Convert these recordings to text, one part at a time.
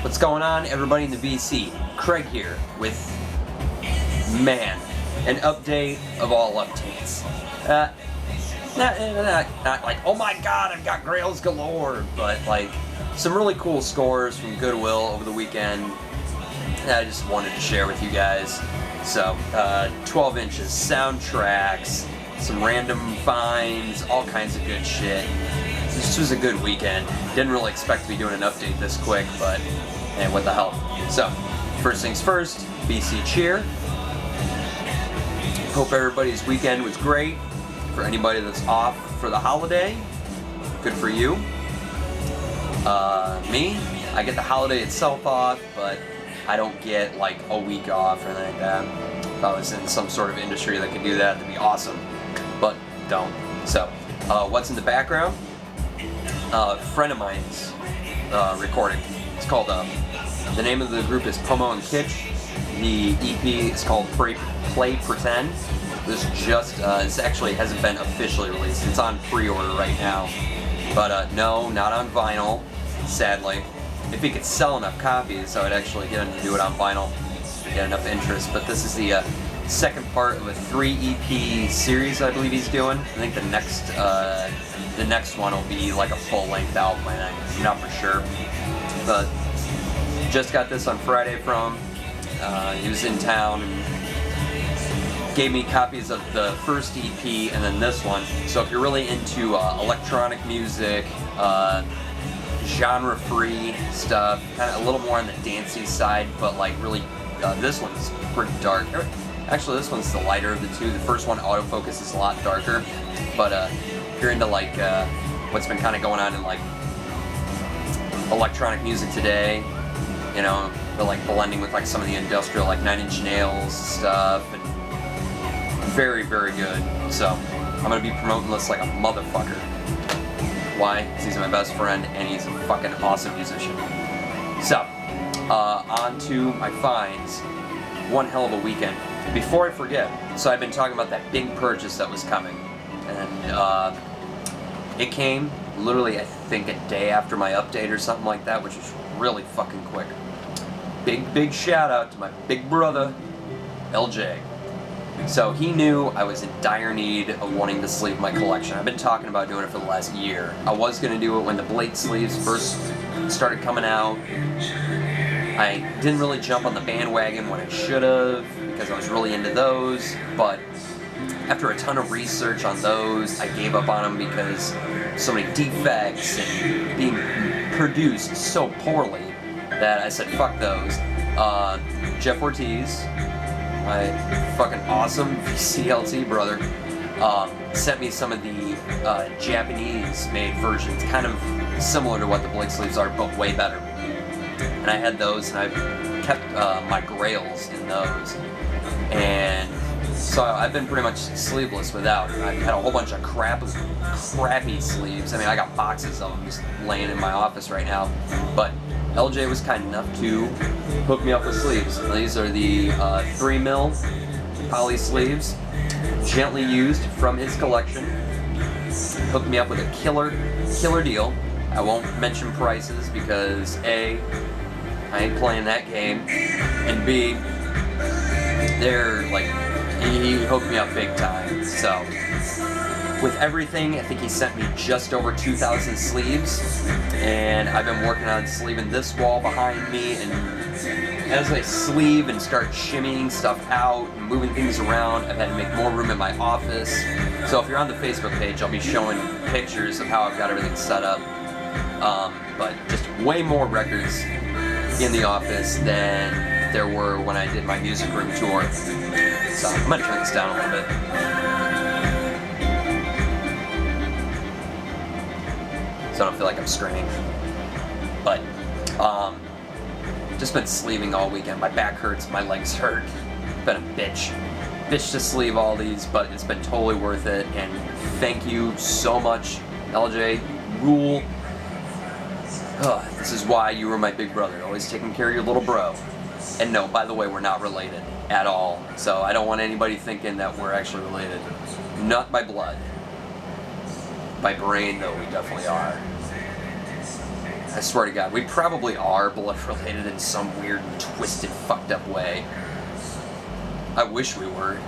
What's going on, everybody in the VC? Craig here with, an update of all updates. Not like, oh my god, I've got grails galore, but like some really cool scores from Goodwill over the weekend that I just wanted to share with you guys. So, 12 inches, soundtracks, some random finds, all kinds of good shit. This was a good weekend. Didn't really expect to be doing an update this quick, but hey, what the hell. So, first things first, BC cheer. Hope everybody's weekend was great. For anybody that's off for the holiday, good for you. Me, I get the holiday itself off, but I don't get like a week off or anything like that. If I was in some sort of industry that could do that, that'd be awesome, but don't. So, what's in the background? A friend of mine's recording. It's called, the name of the group is Pomo and Kitsch. The EP is called Play Pretend. This actually hasn't been officially released. It's on pre-order right now. But no, not on vinyl, sadly. If he could sell enough copies, I would actually get him to do it on vinyl to get enough interest. But this is the second part of a 3 EP series I believe he's doing. I think the next one will be like a full-length album, I'm not for sure. But just got this on Friday from he was in town and gave me copies of the first EP and then this one. So if you're really into electronic music, genre-free stuff, kind of a little more on the dancey side, but like really, this one's pretty dark. Actually, this one's the lighter of the two. The first one, autofocus, is a lot darker. But if you're into like what's been kind of going on in like electronic music today, you know, but like blending with like some of the industrial, like 9 Inch Nails stuff, and very, very good. So I'm gonna be promoting this like a motherfucker. Why? Because he's my best friend and he's a fucking awesome musician. So, on to my finds. One hell of a weekend. Before I forget, so I've been talking about that big purchase that was coming, and it came literally, I think, a day after my update or something like that, which was really fucking quick. Big shout out to my big brother, LJ. So he knew I was in dire need of wanting to sleeve my collection. I've been talking about doing it for the last year. I was going to do it when the Blade sleeves first started coming out. I didn't really jump on the bandwagon when I should have because I was really into those, but after a ton of research on those, I gave up on them because so many defects and being produced so poorly that I said fuck those. Jeff Ortiz, my fucking awesome CLT brother, sent me some of the Japanese-made versions, kind of similar to what the Blade sleeves are, but way better. And I had those, and I kept my grails in those. And so I've been pretty much sleeveless without it. I've had a whole bunch of crappy sleeves. I mean, I got boxes of them just laying in my office right now. But LJ was kind enough to hook me up with sleeves. These are the 3mm poly sleeves, gently used from his collection. Hooked me up with a killer deal. I won't mention prices because A, I ain't playing that game, and B, they're like, he hooked me up big time. So with everything, I think he sent me just over 2,000 sleeves, and I've been working on sleeving this wall behind me, and as I sleeve and start shimmying stuff out and moving things around, I've had to make more room in my office. So if you're on the Facebook page, I'll be showing pictures of how I've got everything set up. But just way more records in the office than there were when I did my music room tour. So I'm gonna turn this down a little bit. So I don't feel like I'm straining. But, just been sleeving all weekend. My back hurts, my legs hurt. Been a bitch. Bitch to sleeve all these, but it's been totally worth it. And thank you so much, LJ. Rule. This is why you were my big brother, always taking care of your little bro. And no, by the way, we're not related at all. So I don't want anybody thinking that we're actually related. Not by blood. By brain, though, we definitely are. I swear to God, we probably are blood related in some weird, twisted, fucked up way. I wish we were.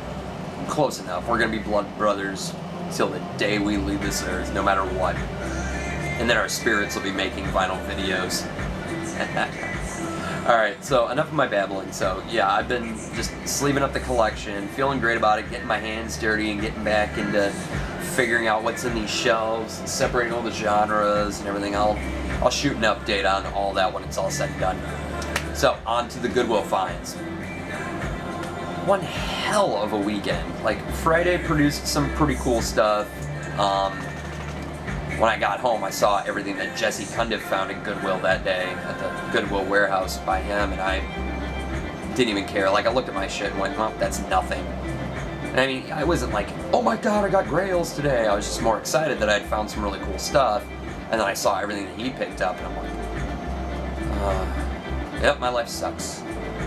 Close enough. We're gonna be blood brothers till the day we leave this earth, no matter what. And then our spirits will be making vinyl videos. Alright, so enough of my babbling. So yeah, I've been just sleeving up the collection, feeling great about it, getting my hands dirty and getting back into figuring out what's in these shelves and separating all the genres and everything. I'll shoot an update on all that when it's all said and done. So on to the Goodwill finds. One hell of a weekend. Like, Friday produced some pretty cool stuff. When I got home, I saw everything that Jesse Cundiff found in Goodwill that day at the Goodwill warehouse by him, and I didn't even care. Like, I looked at my shit and went, oh, that's nothing. And I mean, I wasn't like, oh my god, I got grails today. I was just more excited that I'd found some really cool stuff, and then I saw everything that he picked up, and I'm like, yep, my life sucks.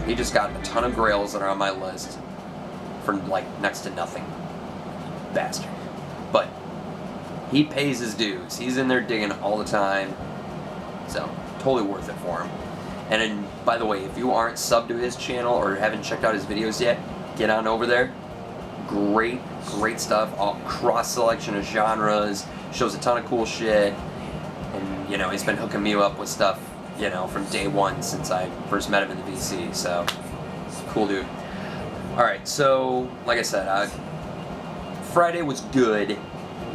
He just got a ton of grails that are on my list for, like, next to nothing. Bastard. But he pays his dues. He's in there digging all the time. So, totally worth it for him. And then, by the way, if you aren't subbed to his channel or haven't checked out his videos yet, get on over there. Great, great stuff. All cross selection of genres. Shows a ton of cool shit. And, you know, he's been hooking me up with stuff, you know, from day one since I first met him in the VC. So, cool dude. Alright, so, like I said, Friday was good.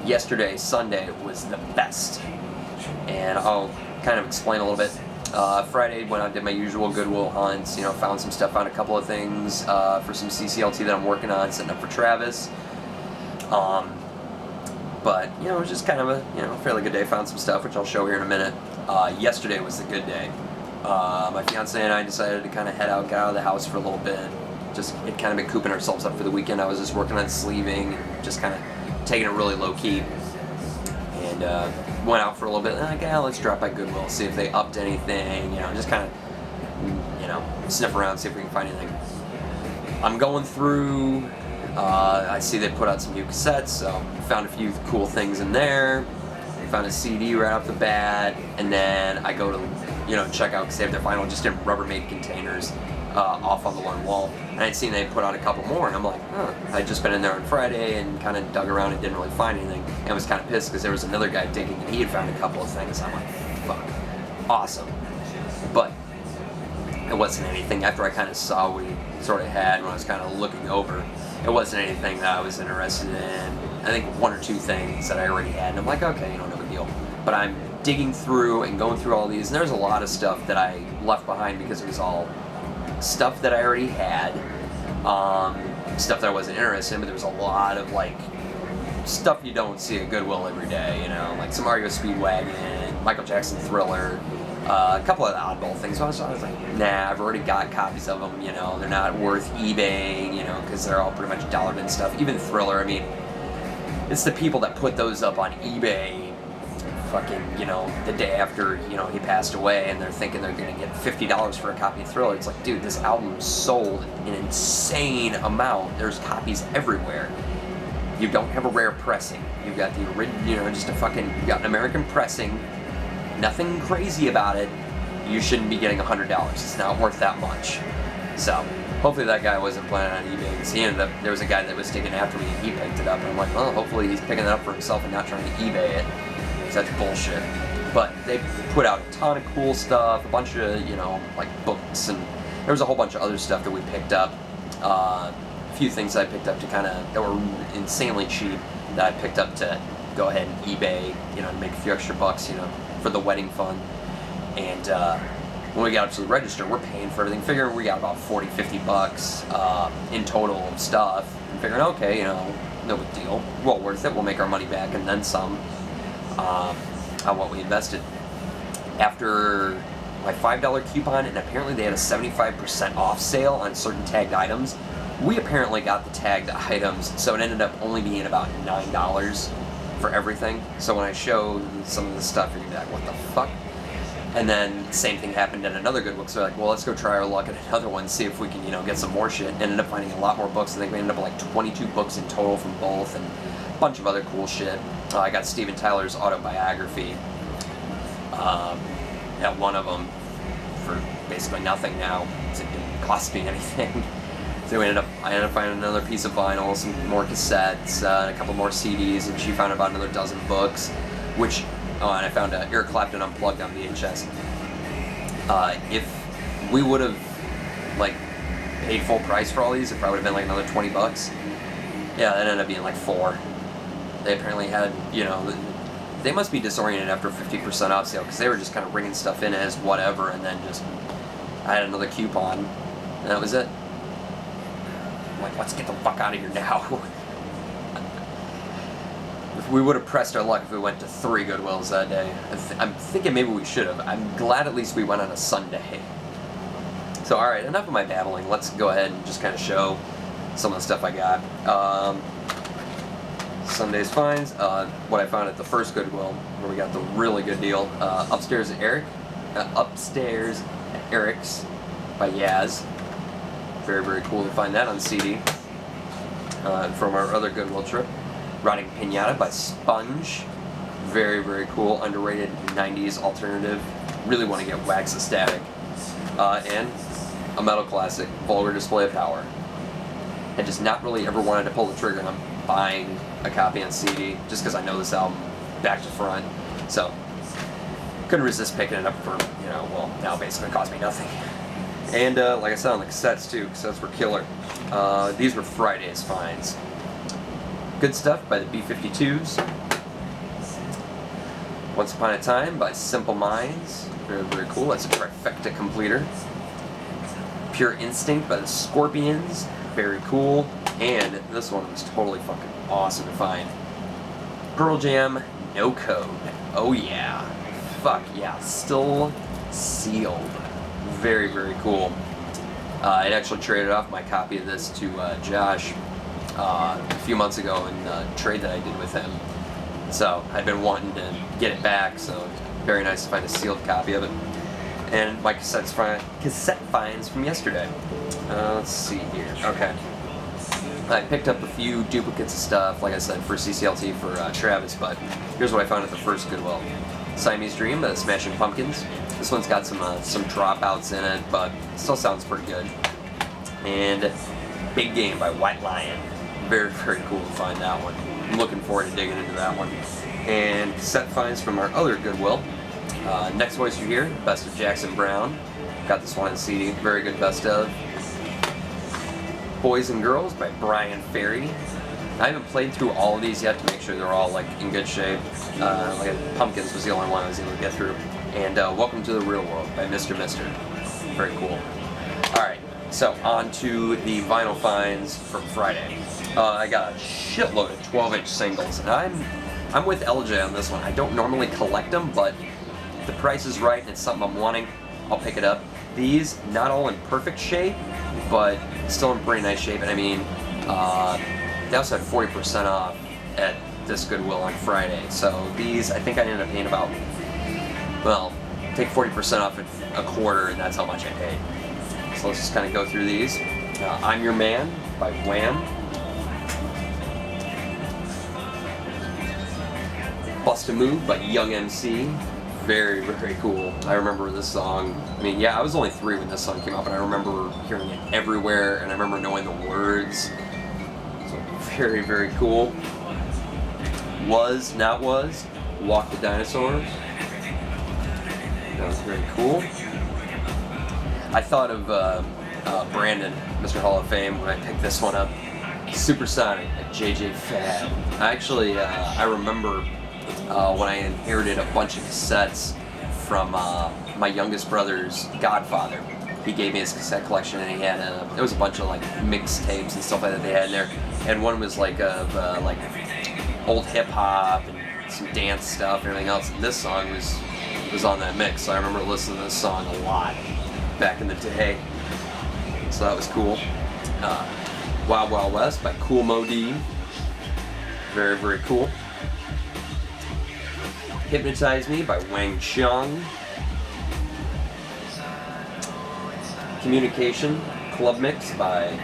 Yesterday, Sunday, was the best. And I'll kind of explain a little bit. Friday, when I did my usual Goodwill hunts, you know, found some stuff, found a couple of things for some CCLT that I'm working on, setting up for Travis. But, you know, it was just kind of a, you know, fairly good day. Found some stuff, which I'll show here in a minute. Yesterday was the good day. My fiance and I decided to kind of head out, get out of the house for a little bit. Just, it kind of been cooping ourselves up for the weekend. I was just working on sleeving and just kind of taking it really low-key. And went out for a little bit, like, yeah, let's drop by Goodwill, see if they upped anything, you know, just kind of, you know, sniff around, see if we can find anything. I'm going through, I see they put out some new cassettes, so found a few cool things in there. Found a CD right off the bat, and then I go to, you know, check out because they have their vinyl just in Rubbermaid containers off on the one wall. And I'd seen they put out a couple more, and I'm like, huh. I'd just been in there on Friday and kind of dug around and didn't really find anything. And I was kind of pissed because there was another guy digging and he had found a couple of things. I'm like, fuck, awesome. But it wasn't anything. After I kind of saw what we sort of had when I was kind of looking over, it wasn't anything that I was interested in. I think one or two things that I already had, and I'm like, okay, you know, no big deal. But I'm digging through and going through all these, and there's a lot of stuff that I left behind because it was all stuff that I already had, stuff that I wasn't interested in, but there was a lot of, like, stuff you don't see at Goodwill every day, you know, like some REO Speedwagon, Michael Jackson Thriller, a couple of oddball things. So I was like, nah, I've already got copies of them, you know, they're not worth eBaying, you know, because they're all pretty much dollared in stuff. Even Thriller, I mean, it's the people that put those up on eBay fucking, you know, the day after, you know, he passed away, and they're thinking they're gonna get $50 for a copy of Thriller. It's like, dude, this album sold an insane amount. There's copies everywhere. You don't have a rare pressing. You've got the original, you know, just a fucking, you got an American pressing. Nothing crazy about it. You shouldn't be getting $100. It's not worth that much. So, hopefully that guy wasn't planning on eBay, because he ended up, there was a guy that was taking after me and he picked it up, and I'm like, well, hopefully he's picking it up for himself and not trying to eBay it. That's bullshit. But they put out a ton of cool stuff, a bunch of, you know, like books, and there was a whole bunch of other stuff that we picked up. A few things I picked up to kind of, that were insanely cheap, that I picked up to go ahead and eBay, you know, to make a few extra bucks, you know, for the wedding fund. And when we got up to the register, we're paying for everything, figuring we got about 40, 50 bucks in total of stuff, and figuring, okay, you know, no big deal, well worth it, we'll make our money back and then some. On what we invested. After my $5 coupon, and apparently they had a 75% off sale on certain tagged items, we apparently got the tagged items, so it ended up only being about $9 for everything. So when I showed some of the stuff, you're like, what the fuck? And then same thing happened at another Goodwill, so like, well, let's go try our luck at another one, see if we can, you know, get some more shit. Ended up finding a lot more books. I think we ended up with like 22 books in total from both, and a bunch of other cool shit. I got Steven Tyler's autobiography. at one of them for basically nothing now. It didn't cost me anything. So I ended up finding another piece of vinyl, some more cassettes, a couple more CDs, and she found about another dozen books, and I found Eric Clapton Unplugged on VHS. If we would have like paid full price for all these, it probably would have been like another $20. Yeah, that ended up being like $4. They apparently had, they must be disoriented after a 50% off sale, because they were just kind of bringing stuff in as whatever, and then just, I had another coupon, and that was it. I'm like, let's get the fuck out of here now. If we would have pressed our luck if we went to 3 Goodwills that day. I'm thinking maybe we should have. I'm glad at least we went on a Sunday. So, alright, enough of my babbling. Let's go ahead and just kind of show some of the stuff I got. Sunday's finds, what I found at the first Goodwill, where we got the really good deal. Upstairs at Eric's by Yaz. Very, very cool to find that on CD. From our other Goodwill trip. Rotting Pinata by Sponge. Very, very cool, underrated 90s alternative. Really want to get Wax the Static. And a metal classic, Vulgar Display of Power. I just not really ever wanted to pull the trigger on buying a copy on CD, just because I know this album back to front. So, couldn't resist picking it up for, now basically cost me nothing. And like I said on the cassettes too, cassettes were killer. These were Friday's finds. Good Stuff by the B-52s. Once Upon a Time by Simple Minds. Very, very cool. That's a trifecta completer. Pure Instinct by the Scorpions. Very cool. And this one was totally fucking awesome to find. Pearl Jam, No Code. Oh yeah. Fuck yeah. Still sealed. Very, very cool. I'd actually traded off my copy of this to Josh a few months ago in a trade that I did with him. So I'd been wanting to get it back, so very nice to find a sealed copy of it. And my cassette finds from yesterday. Let's see here. Okay. I picked up a few duplicates of stuff, like I said, for CCLT for Travis, but here's what I found at the first Goodwill. Siamese Dream by the Smashing Pumpkins. This one's got some dropouts in it, but still sounds pretty good. And Big Game by White Lion. Very, very cool to find that one. I'm looking forward to digging into that one. And cassette finds from our other Goodwill. Next Voice You Hear, Best of Jackson Browne. Got this one on CD. Very good best of. Boys and Girls by Brian Ferry. I haven't played through all of these yet to make sure they're all in good shape. Pumpkins was the only one I was able to get through. And Welcome to the Real World by Mr. Mister. Very cool. Alright, so on to the vinyl finds from Friday. I got a shitload of 12-inch singles, and I'm with LJ on this one. I don't normally collect them, but if the price is right and it's something I'm wanting, I'll pick it up. These, not all in perfect shape, but still in pretty nice shape. And I mean, they also had 40% off at this Goodwill on Friday. So these, I think I ended up paying about, take 40% off at a quarter, and that's how much I paid. So let's just kind of go through these. I'm Your Man by Wham. Bust a Move by Young MC. Very, very cool. I remember this song. I mean, yeah, I was only 3 when this song came out, but I remember hearing it everywhere, and I remember knowing the words. So very, very cool. Was, Not Was, Walk the Dinosaurs. That was very cool. I thought of Brandon, Mr. Hall of Fame, when I picked this one up. Supersonic by JJ Fad. I remember when I inherited a bunch of cassettes from my youngest brother's godfather. He gave me his cassette collection, and he had there was a bunch of mixtapes and stuff like that they had in there. And one was of old hip hop and some dance stuff and everything else. And this song was on that mix, so I remember listening to this song a lot back in the day. So that was cool. Wild Wild West by Kool Moe Dee. Very, very cool. Hypnotize Me by Wang Chung. Communication Club Mix by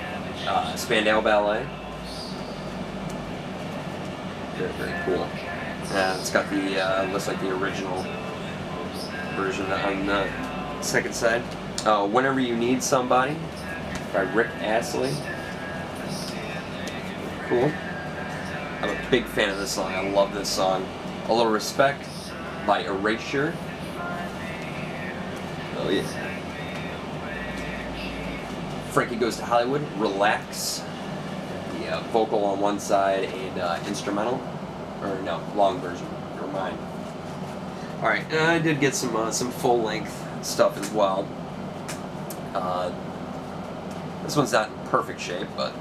Spandau Ballet. Very, very cool. It's got the looks like the original version on the second side. Whenever You Need Somebody by Rick Astley. Cool. I'm a big fan of this song. I love this song. A Little Respect by Erasure. Oh yeah. Frankie Goes to Hollywood, Relax. The vocal on one side and instrumental. Or no, long version. Never mind. Alright, and I did get some full length stuff as well. This one's not in perfect shape, but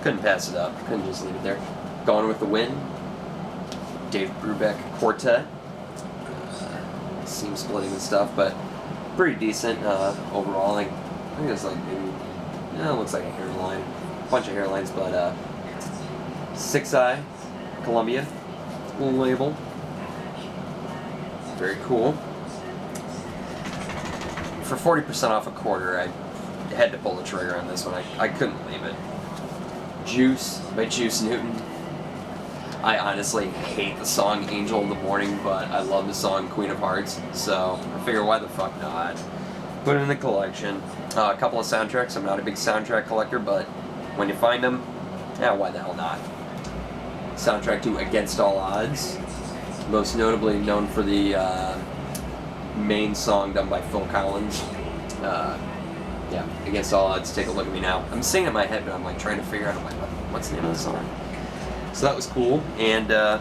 couldn't pass it up. Couldn't just leave it there. Gone with the Wind. Dave Brubeck Quartet. Seam splitting and stuff, but pretty decent overall. I think it's like maybe, it looks like a hairline, bunch of hairlines, but 6 Eye, Columbia, little label, very cool. For 40% off a quarter, I had to pull the trigger on this one. I couldn't leave it. Juice by Juice Newton. I honestly hate the song Angel in the Morning, but I love the song Queen of Hearts, so I figure why the fuck not. Put it in the collection. A couple of soundtracks. I'm not a big soundtrack collector, but when you find them, yeah, why the hell not? Soundtrack to Against All Odds, most notably known for the main song done by Phil Collins. Yeah, Against All Odds, Take a Look at Me Now. I'm singing it in my head, but I'm like trying to figure out what's the name of the song. So that was cool, and I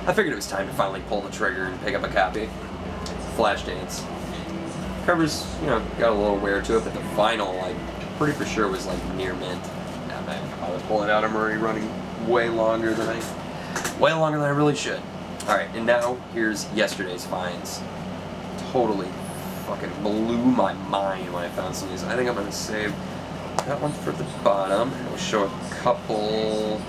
figured it was time to finally pull the trigger and pick up a copy. Flashdance. Cover's, got a little wear to it, but the vinyl, like, pretty for sure was like near mint. I might probably pull it out. I'm already running way longer than I really should. All right, and now here's yesterday's finds. Totally fucking blew my mind when I found some of these. I think I'm gonna save that one for the bottom. I'll show a couple.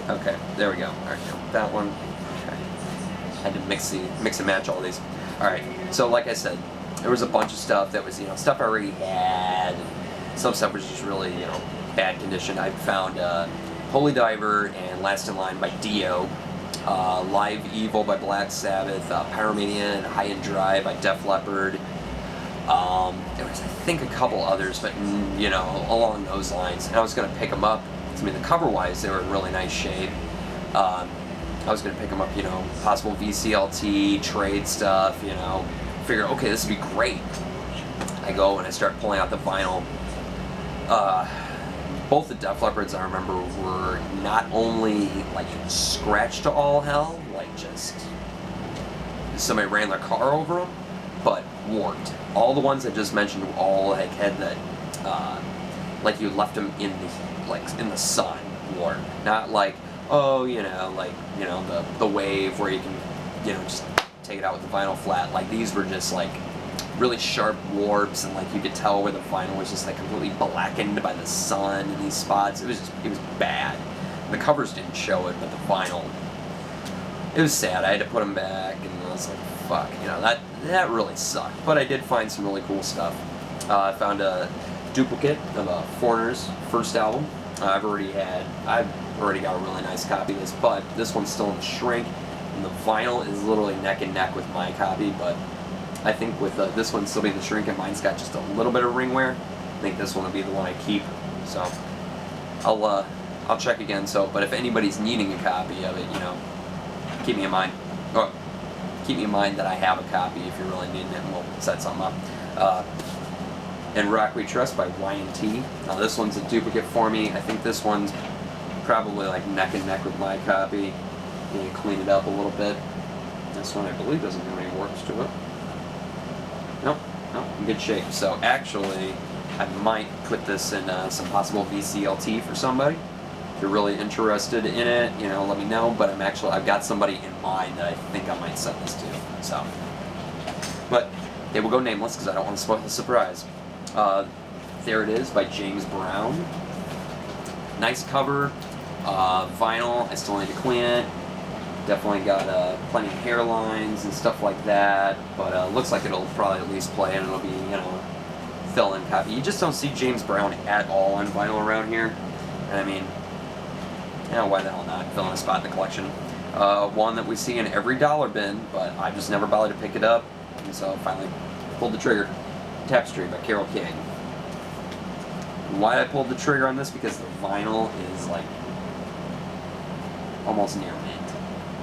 Okay, there we go. All right, that one. Okay. I had to mix and match all these. All right, so like I said, there was a bunch of stuff that was stuff I already had. Some stuff was just really bad condition. I found Holy Diver and Last in Line by Dio. Live Evil by Black Sabbath, Pyromania and High and Dry by Def Leppard. There was, I think, a couple others, but along those lines. And I was going to pick them up. I mean, the cover-wise, they were in really nice shape. I was going to pick them up, possible VCLT, trade stuff, Figure, okay, this would be great. I go and I start pulling out the vinyl. Both the Def Leppards, I remember, were not only like scratched to all hell, like just somebody ran their car over them, but warped. All the ones I just mentioned all had that, like you left them in the sun, warped. Not like, the wave where you can, just take it out with the vinyl flat. Like these were just like really sharp warps, and like you could tell where the vinyl was just like completely blackened by the sun in these spots. It was bad. The covers didn't show it, but the vinyl, it was sad. I had to put them back, and I was like, fuck, that really sucked. But I did find some really cool stuff. I found a duplicate of Foreigner's first album. I've already got a really nice copy of this, but this one's still in the shrink, and the vinyl is literally neck and neck with my copy, but I think with this one still being the shrink and mine's got just a little bit of ring wear, I think this one will be the one I keep. So I'll check again. But if anybody's needing a copy of it, keep me in mind. Or keep me in mind that I have a copy if you're really needing it, and we'll set something up. And Rock We Trust by Y&T. Now this one's a duplicate for me. I think this one's probably like neck and neck with my copy. You can clean it up a little bit. This one I believe doesn't have any warps to it. Nope, in good shape. So actually, I might put this in some possible VCLT for somebody. If you're really interested in it, let me know. But I've got somebody in mind that I think I might send this to. So, but they will go nameless because I don't want to spoil the surprise. There it is by James Brown. Nice cover, vinyl. I still need to clean it. Definitely got plenty of hairlines and stuff like that, but looks like it'll probably at least play, and it'll be, fill-in copy. You just don't see James Brown at all on vinyl around here. And I mean, why the hell not? Fill in a spot in the collection. One that we see in every dollar bin, but I just never bothered to pick it up, and so finally pulled the trigger. Tapestry by Carole King. Why I pulled the trigger on this? Because the vinyl is like almost near mint.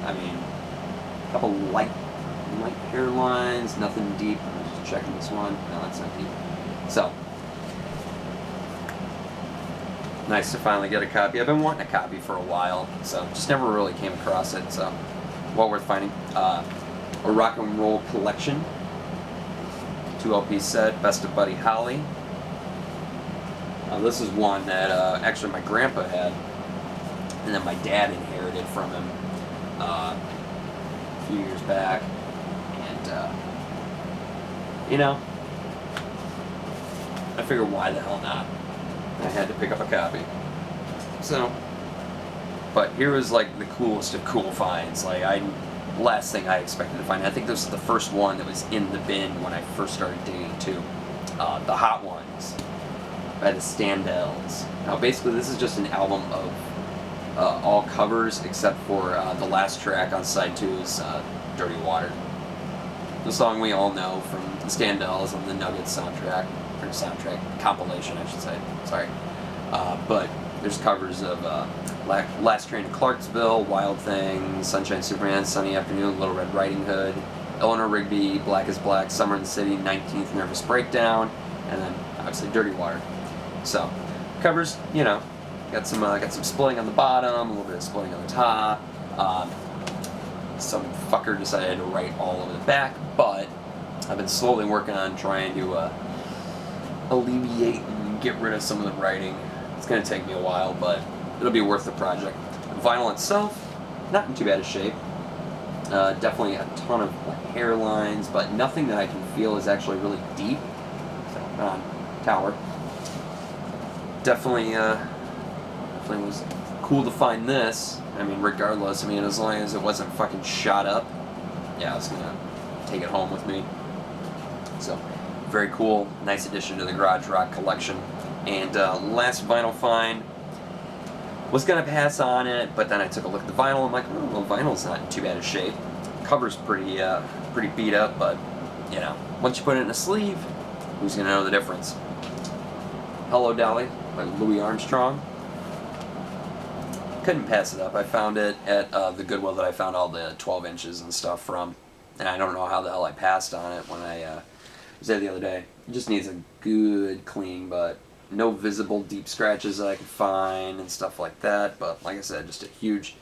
I mean, a couple light hairlines, nothing deep. I'm just checking this one. No, that's not deep. So, nice to finally get a copy. I've been wanting a copy for a while, so just never really came across it. So, well worth finding. A rock and roll collection. 2 LP set, Best of Buddy Holly. This is one that actually my grandpa had, and then my dad inherited from him a few years back. And, you know, I figured why the hell not? I had to pick up a copy. So, but here was like the coolest of cool finds. Like, last thing I expected to find. I think this is the first one that was in the bin when I first started digging too. The Hot Ones by the Standells. Now basically this is just an album of all covers except for the last track on side 2 is Dirty Water. The song we all know from the Standells on the Nuggets soundtrack, or soundtrack, compilation I should say, sorry. But there's covers of Last Train to Clarksville, Wild Thing, Sunshine Superman, Sunny Afternoon, Little Red Riding Hood, Eleanor Rigby, Black is Black, Summer in the City, 19th Nervous Breakdown, and then obviously Dirty Water. So, covers, you know, got some splitting on the bottom, a little bit of splitting on the top. Some fucker decided to write all over the back, but I've been slowly working on trying to alleviate and get rid of some of the writing. It's going to take me a while, but it'll be worth the project. The vinyl itself, not in too bad a shape. Definitely a ton of hairlines, but nothing that I can feel is actually really deep. So, tower. Definitely was cool to find this. I mean, regardless, I mean, as long as it wasn't fucking shot up, yeah, I was gonna take it home with me. So, very cool, nice addition to the Garage Rock collection. And last vinyl find, was gonna pass on it, but then I took a look at the vinyl. I'm like, oh, well, vinyl's not in too bad a shape. Cover's pretty beat up, but you know, once you put it in a sleeve, who's gonna know the difference? Hello Dolly by Louis Armstrong. Couldn't pass it up. I found it at the Goodwill that I found all the 12 inches and stuff from, and I don't know how the hell I passed on it when I was there the other day. It just needs a good clean, but no visible deep scratches that I could find and stuff like that. But like I said, just a huge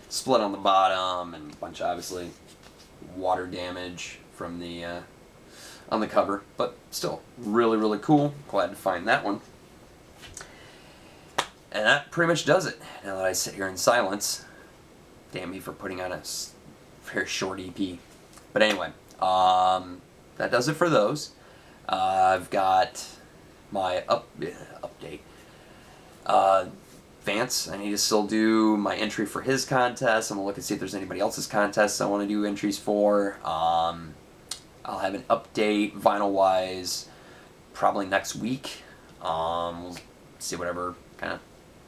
split on the bottom and a bunch of obviously water damage from the on the cover, but still really cool. Glad to find that one. And that pretty much does it. Now that I sit here in silence, damn me for putting on a very short EP. But anyway, that does it for those. I've got my update. Vance, I need to still do my entry for his contest. I'm going to look and see if there's anybody else's contests I want to do entries for. I'll have an update vinyl-wise probably next week. We'll see whatever kind of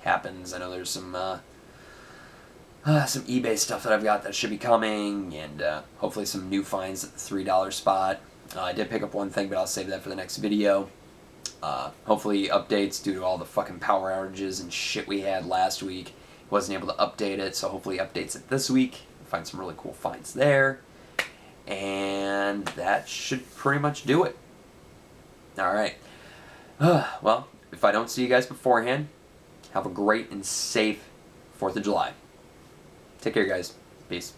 happens. I know there's some eBay stuff that I've got that should be coming, and hopefully some new finds at the $3 spot. I did pick up one thing, but I'll save that for the next video. Hopefully updates due to all the fucking power outages and shit we had last week. Wasn't able to update it, so hopefully updates it this week. Find some really cool finds there. And that should pretty much do it. Alright. Well, if I don't see you guys beforehand, have a great and safe 4th of July. Take care, guys. Peace.